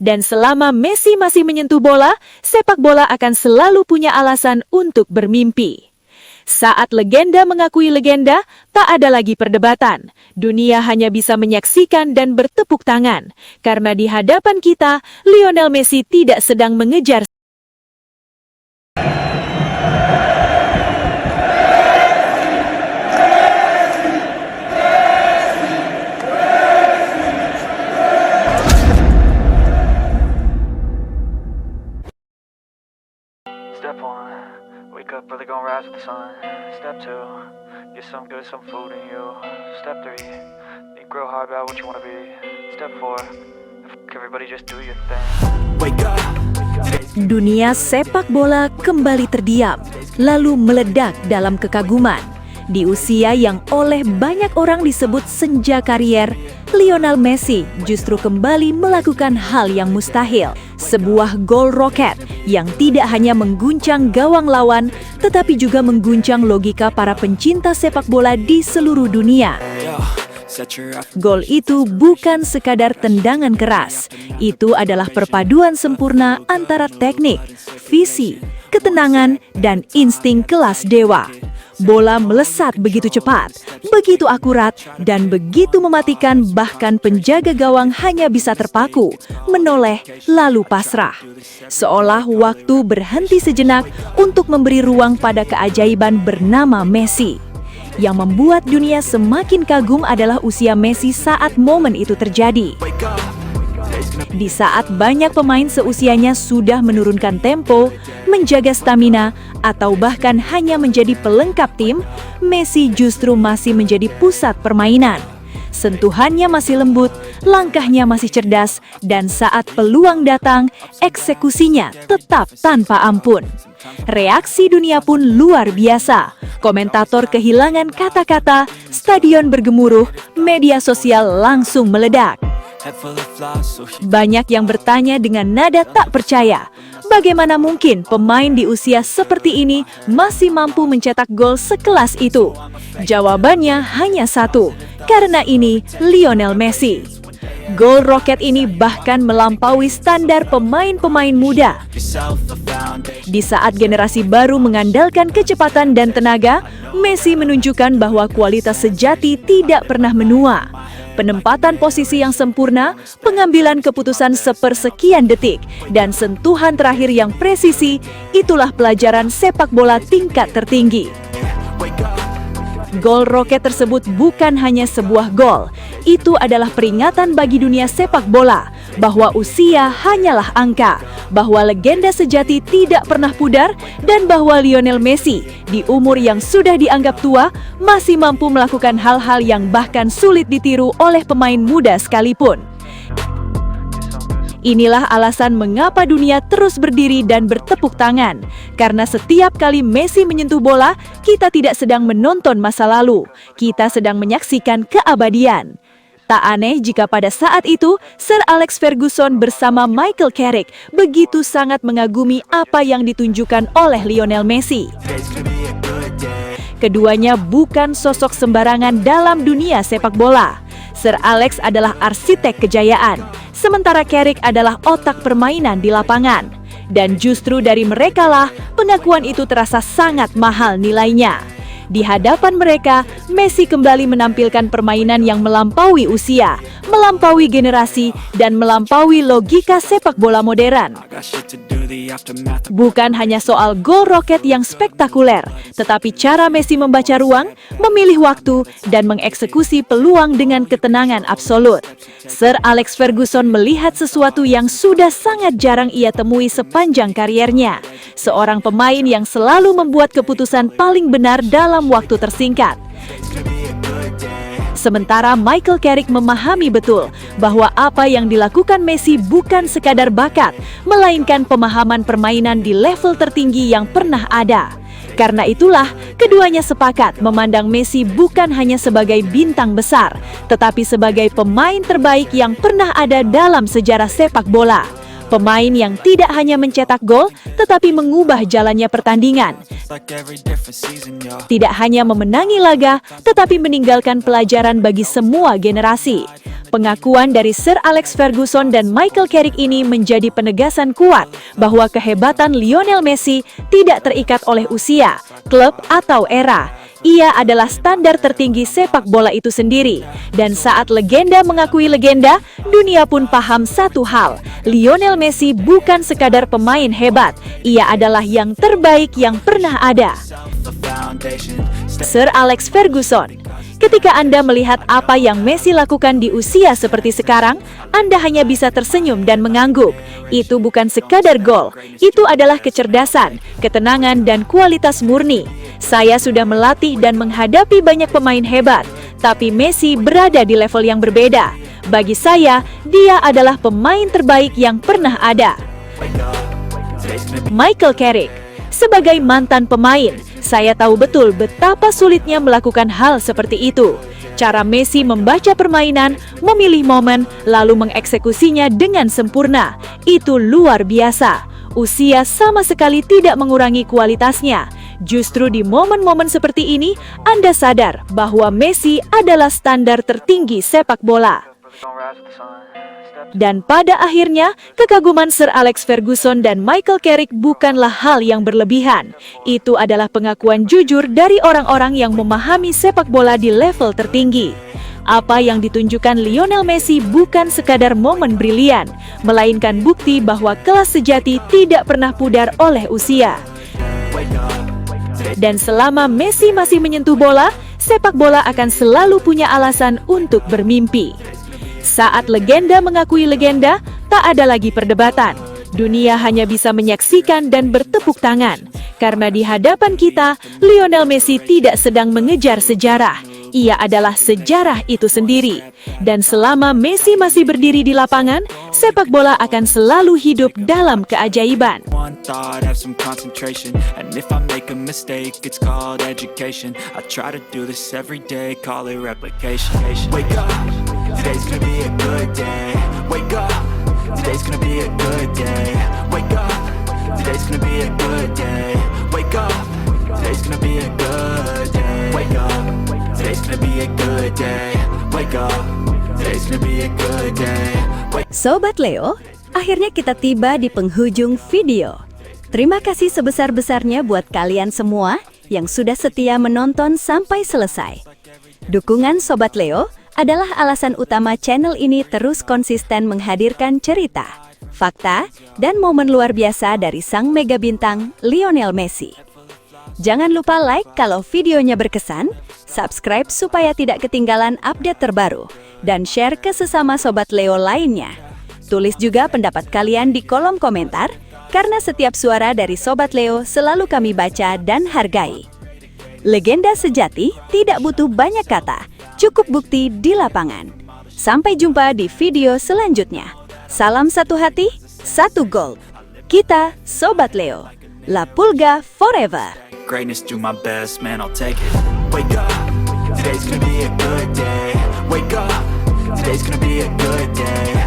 Dan selama Messi masih menyentuh bola, sepak bola akan selalu punya alasan untuk bermimpi. Saat legenda mengakui legenda, tak ada lagi perdebatan. Dunia hanya bisa menyaksikan dan bertepuk tangan. Karena di hadapan kita, Lionel Messi tidak sedang mengejar Step 1, wake up early, gonna rise with the sun. Step 2, get some good, some food in you. Step 3, think real hard about what you wanna be. Step 4, everybody just do your thing. Wake up. Dunia sepak bola kembali terdiam, lalu meledak dalam kekaguman. Di usia yang oleh banyak orang disebut senja karier, Lionel Messi justru kembali melakukan hal yang mustahil. Sebuah gol roket yang tidak hanya mengguncang gawang lawan, tetapi juga mengguncang logika para pencinta sepak bola di seluruh dunia. Gol itu bukan sekadar tendangan keras. Itu adalah perpaduan sempurna antara teknik, visi, ketenangan, dan insting kelas dewa. Bola melesat begitu cepat, begitu akurat, dan begitu mematikan bahkan penjaga gawang hanya bisa terpaku, menoleh, lalu pasrah. Seolah waktu berhenti sejenak untuk memberi ruang pada keajaiban bernama Messi. Yang membuat dunia semakin kagum adalah usia Messi saat momen itu terjadi. Di saat banyak pemain seusianya sudah menurunkan tempo, menjaga stamina, atau bahkan hanya menjadi pelengkap tim, Messi justru masih menjadi pusat permainan. Sentuhannya masih lembut, langkahnya masih cerdas, dan saat peluang datang, eksekusinya tetap tanpa ampun. Reaksi dunia pun luar biasa. Komentator kehilangan kata-kata, stadion bergemuruh, media sosial langsung meledak. Banyak yang bertanya dengan nada tak percaya, bagaimana mungkin pemain di usia seperti ini masih mampu mencetak gol sekelas itu? Jawabannya hanya satu, karena ini Lionel Messi. Gol roket ini bahkan melampaui standar pemain-pemain muda. Di saat generasi baru mengandalkan kecepatan dan tenaga, Messi menunjukkan bahwa kualitas sejati tidak pernah menua. Penempatan posisi yang sempurna, pengambilan keputusan sepersekian detik, dan sentuhan terakhir yang presisi, itulah pelajaran sepak bola tingkat tertinggi. Gol roket tersebut bukan hanya sebuah gol, itu adalah peringatan bagi dunia sepak bola bahwa usia hanyalah angka, bahwa legenda sejati tidak pernah pudar, dan bahwa Lionel Messi di umur yang sudah dianggap tua masih mampu melakukan hal-hal yang bahkan sulit ditiru oleh pemain muda sekalipun. Inilah alasan mengapa dunia terus berdiri dan bertepuk tangan. Karena setiap kali Messi menyentuh bola, kita tidak sedang menonton masa lalu. Kita sedang menyaksikan keabadian. Tak aneh jika pada saat itu, Sir Alex Ferguson bersama Michael Carrick begitu sangat mengagumi apa yang ditunjukkan oleh Lionel Messi. Keduanya bukan sosok sembarangan dalam dunia sepak bola. Sir Alex adalah arsitek kejayaan, sementara Carrick adalah otak permainan di lapangan. Dan justru dari merekalah pengakuan itu terasa sangat mahal nilainya. Di hadapan mereka, Messi kembali menampilkan permainan yang melampaui usia, melampaui generasi, dan melampaui logika sepak bola modern. Bukan hanya soal gol roket yang spektakuler, tetapi cara Messi membaca ruang, memilih waktu, dan mengeksekusi peluang dengan ketenangan absolut. Sir Alex Ferguson melihat sesuatu yang sudah sangat jarang ia temui sepanjang kariernya. Seorang pemain yang selalu membuat keputusan paling benar dalam waktu tersingkat. Sementara Michael Carrick memahami betul bahwa apa yang dilakukan Messi bukan sekadar bakat, melainkan pemahaman permainan di level tertinggi yang pernah ada. Karena itulah, keduanya sepakat memandang Messi bukan hanya sebagai bintang besar, tetapi sebagai pemain terbaik yang pernah ada dalam sejarah sepak bola. Pemain yang tidak hanya mencetak gol, tetapi mengubah jalannya pertandingan. Tidak hanya memenangi laga, tetapi meninggalkan pelajaran bagi semua generasi. Pengakuan dari Sir Alex Ferguson dan Michael Carrick ini menjadi penegasan kuat bahwa kehebatan Lionel Messi tidak terikat oleh usia, klub, atau era. Ia adalah standar tertinggi sepak bola itu sendiri. Dan saat legenda mengakui legenda, dunia pun paham satu hal. Lionel Messi bukan sekadar pemain hebat. Ia adalah yang terbaik yang pernah ada. Sir Alex Ferguson. Ketika Anda melihat apa yang Messi lakukan di usia seperti sekarang, Anda hanya bisa tersenyum dan mengangguk. Itu bukan sekadar gol, itu adalah kecerdasan, ketenangan, dan kualitas murni. Saya sudah melatih dan menghadapi banyak pemain hebat, tapi Messi berada di level yang berbeda. Bagi saya, dia adalah pemain terbaik yang pernah ada. Michael Carrick. Sebagai mantan pemain, saya tahu betul betapa sulitnya melakukan hal seperti itu. Cara Messi membaca permainan, memilih momen, lalu mengeksekusinya dengan sempurna. Itu luar biasa. Usia sama sekali tidak mengurangi kualitasnya. Justru di momen-momen seperti ini, Anda sadar bahwa Messi adalah standar tertinggi sepak bola. Dan pada akhirnya, kekaguman Sir Alex Ferguson dan Michael Carrick bukanlah hal yang berlebihan. Itu adalah pengakuan jujur dari orang-orang yang memahami sepak bola di level tertinggi. Apa yang ditunjukkan Lionel Messi bukan sekadar momen brilian, melainkan bukti bahwa kelas sejati tidak pernah pudar oleh usia. Dan selama Messi masih menyentuh bola, sepak bola akan selalu punya alasan untuk bermimpi. Saat legenda mengakui legenda, tak ada lagi perdebatan. Dunia hanya bisa menyaksikan dan bertepuk tangan. Karena di hadapan kita, Lionel Messi tidak sedang mengejar sejarah. Ia adalah sejarah itu sendiri. Dan selama Messi masih berdiri di lapangan, sepak bola akan selalu hidup dalam keajaiban. One thought, have some concentration. And if I make a mistake, it's called education. I try to do this every day, call it replication. Wake up, today's gonna be a good day. Wake up, today's gonna be a good day. Wake up, today's gonna be a good day. Wake up, today's gonna be a good day. Wake up, today's gonna be a good day. Wake up, today's gonna be a good day. Sobat Leo, akhirnya kita tiba di penghujung video. Terima kasih sebesar-besarnya buat kalian semua yang sudah setia menonton sampai selesai. Dukungan Sobat Leo adalah alasan utama channel ini terus konsisten menghadirkan cerita, fakta, dan momen luar biasa dari sang mega bintang Lionel Messi. Jangan lupa like kalau videonya berkesan, subscribe supaya tidak ketinggalan update terbaru, dan share ke sesama Sobat Leo lainnya. Tulis juga pendapat kalian di kolom komentar, karena setiap suara dari Sobat Leo selalu kami baca dan hargai. Legenda sejati tidak butuh banyak kata, cukup bukti di lapangan. Sampai jumpa di video selanjutnya. Salam satu hati, satu gol. Kita Sobat Leo. La Pulga forever. Greatness, do my best, man, I'll take it. Wake up, today's gonna be a good day. Wake up, today's gonna be a good day.